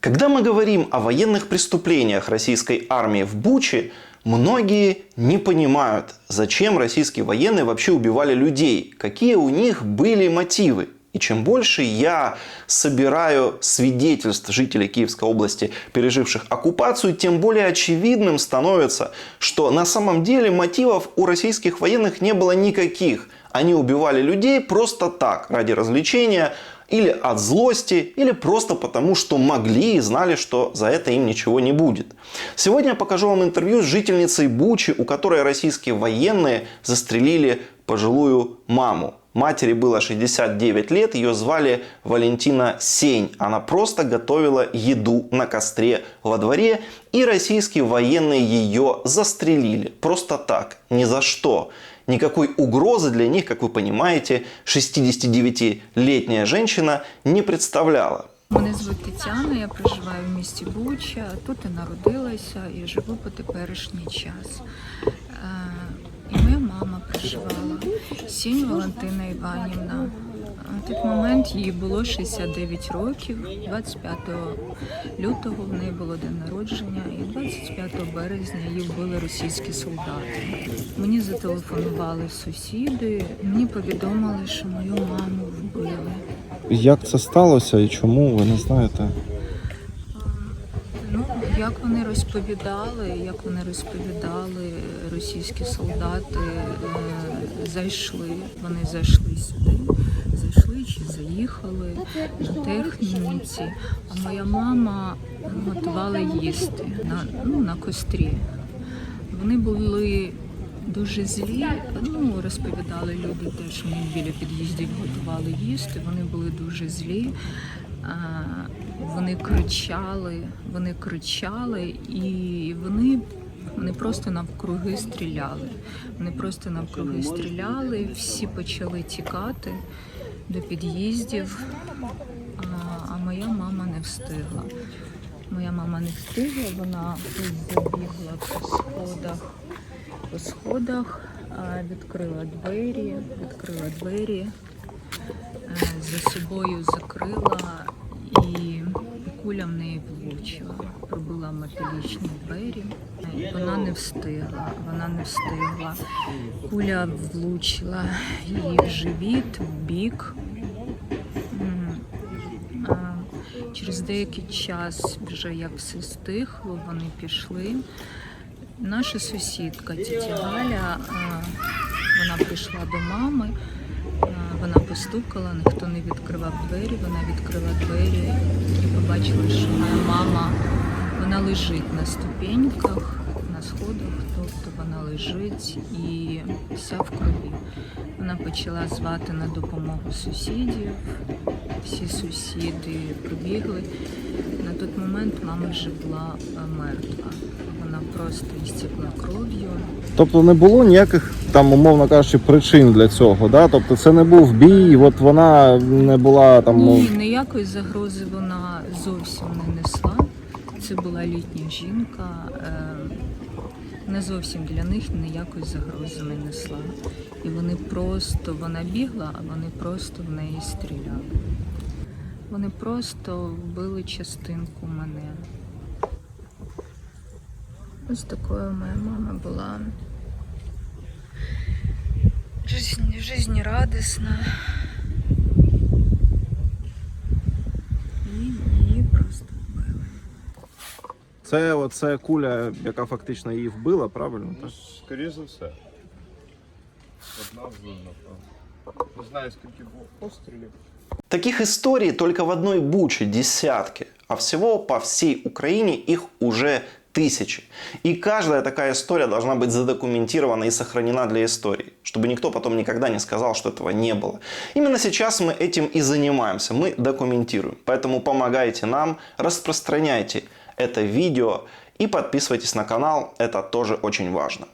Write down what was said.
Когда мы говорим о военных преступлениях российской армии в Буче, многие не понимают, зачем российские военные вообще убивали людей, какие у них были мотивы. И чем больше я собираю свидетельств жителей Киевской области, переживших оккупацию, тем более очевидным становится, что на самом деле мотивов у российских военных не было никаких. Они убивали людей просто так, ради развлечения, или от злости, или просто потому, что могли и знали, что за это им ничего не будет. Сегодня я покажу вам интервью с жительницей Бучи, у которой российские военные застрелили пожилую маму. Матери было 69 лет, ее звали Валентина Сень. Она просто готовила еду на костре во дворе, и российские военные ее застрелили. Просто так, ни за что. Никакой угрозы для них, как вы понимаете, 69-летняя женщина не представляла. Мене звуть Тетяна, я проживаю в місті Буча, тут і народилася, і живу по теперішній час. І моя мама проживала, Сінь Валентина Іванівна. На той момент їй було 69 років, 25 лютого в неї було день народження, і 25 березня її вбили російські солдати. Мені зателефонували сусіди, мені повідомили, що мою маму вбили. Як це сталося і чому, ви не знаєте? Ну, як вони розповідали, російські солдати вони зайшли сюди, чи заїхали на техніці, а моя мама готувала їсти на кострі. Вони були дуже злі, розповідали люди теж, ми біля під'їздів готували їсти, вони були дуже злі. Вони кричали і вони просто навкруги стріляли. Всі почали тікати до під'їздів, а моя мама не встигла. Вона забігла по сходах, відкрила двері, за собою закрила, і куля в неї влучила, пробила металічні двері. Вона не встигла. Куля влучила її в живіт, в бік. Через деякий час, вже як все стихло, вони пішли. Наша сусідка тітя Галя, вона прийшла до мами, вона постукала, ніхто не відкривав двері, вона відкрила двері і побачила, що моя мама, вона лежить на ступеньках, на сходах, тобто вона лежить і вся в крові. Вона почала звати на допомогу сусідів, всі сусіди прибігли. На той момент мама вже була мертва, вона просто істекла кров'ю. Тобто не було ніяких, там, умовно кажучи, причин для цього, да? Тобто це не був бій, от вона не була там... Ні, ніякої загрози вона зовсім не несла. Це була літня жінка, не зовсім для них ніякої загрози не несла. І вона бігла, а вони просто в неї стріляли. Вони просто вбили частинку мене. Ось такою моя мама була. Жизнерадісна. І її просто вбили. Це куля, яка фактично її вбила, правильно? Ну, скоріше за все. Одна вбила. Не знаю, скільки було пострілів. Таких историй только в одной Буче десятки, а всего по всей Украине их уже тысячи. И каждая такая история должна быть задокументирована и сохранена для истории, чтобы никто потом никогда не сказал, что этого не было. Именно сейчас мы этим и занимаемся, мы документируем. Поэтому помогайте нам, распространяйте это видео и подписывайтесь на канал, это тоже очень важно.